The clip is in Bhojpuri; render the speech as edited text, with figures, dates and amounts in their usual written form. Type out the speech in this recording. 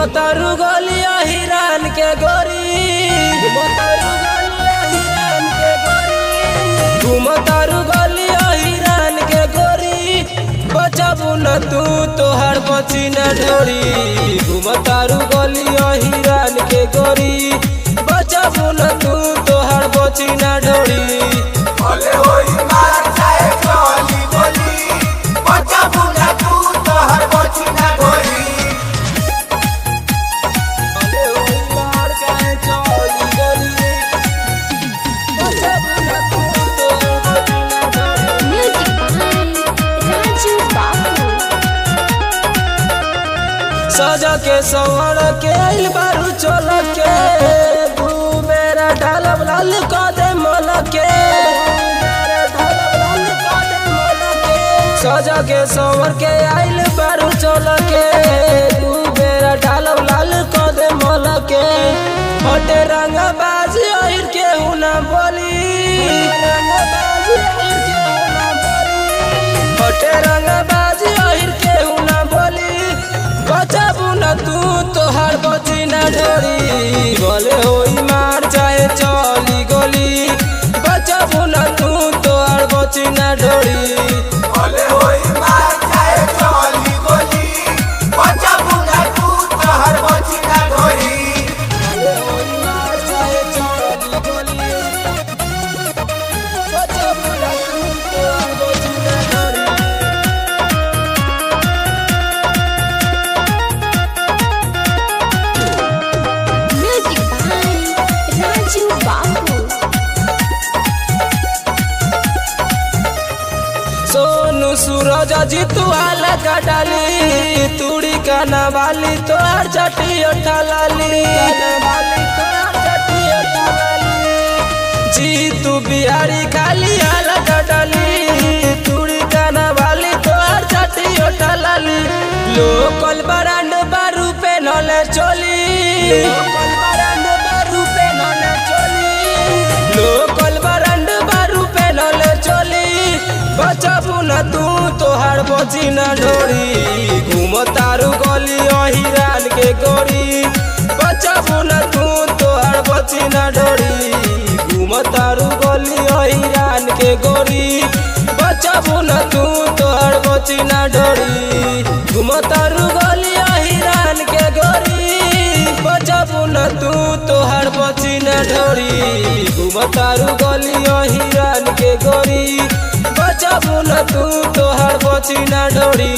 घुमतारू गलिया हिरान के गोरी, घुमतारू गलिया हिरान के गोरी, बचाबू न तू तोहार बची न ढोरी। घुमतारू गलिया हिरान के गोरी, बचाबू न तू तोहार बची न ढोरी। सजा के सवर के आइल बारू चल के, दू मेरा ढालब लाल कदे मल के। सजा के सवर के आइल बारू चल के, दू मेरा ढालब लाल कदे मल के। हटे रंग बाजी आइर के हुना बोली, हटे रंग बाजी आइर के हुना बोली। बचाबू न तू तोहार बची न ढोरी, भले होई मार चाहे चली गोली। बचाबू न तू तोहार बची न ढोरी, भले होई मार चाहे चली गोली। बचाबू न तू तोहार बची न ढोरी, भले होई मार चाहे चली गोली। बचाबू न तू तोहार बची न ढोरी। सोनू सूरज जीतू आला का डाली, तूड़ी का नवाली तोहार चटी उठालाली। जीतू बिहारी खाली आला का डाली, तूड़ी का नवाली तोहार चटी उठालाली। लोकल बरांड बारू पे नले चोली, लोकल बरांड बारू पे नले चोली, लोकल बरांड बारू पे नले चोली। बचाबू न तू तोहार बची न ढोरी, घुमतारू गली हिरान के गोरी। बचाबू न तू तोहार बची न ढोरी, घुमतारू गली हिरान के गोरी। बचाबू न तू तोहार बची न ढोरी, घुमतारू गली हिरान के गोरी। बचाबू न तू तोहार बची न ढोरी, घुमतारू गली हिरान के गोरी। बचाबू न तू तोहार बची न ढोरी।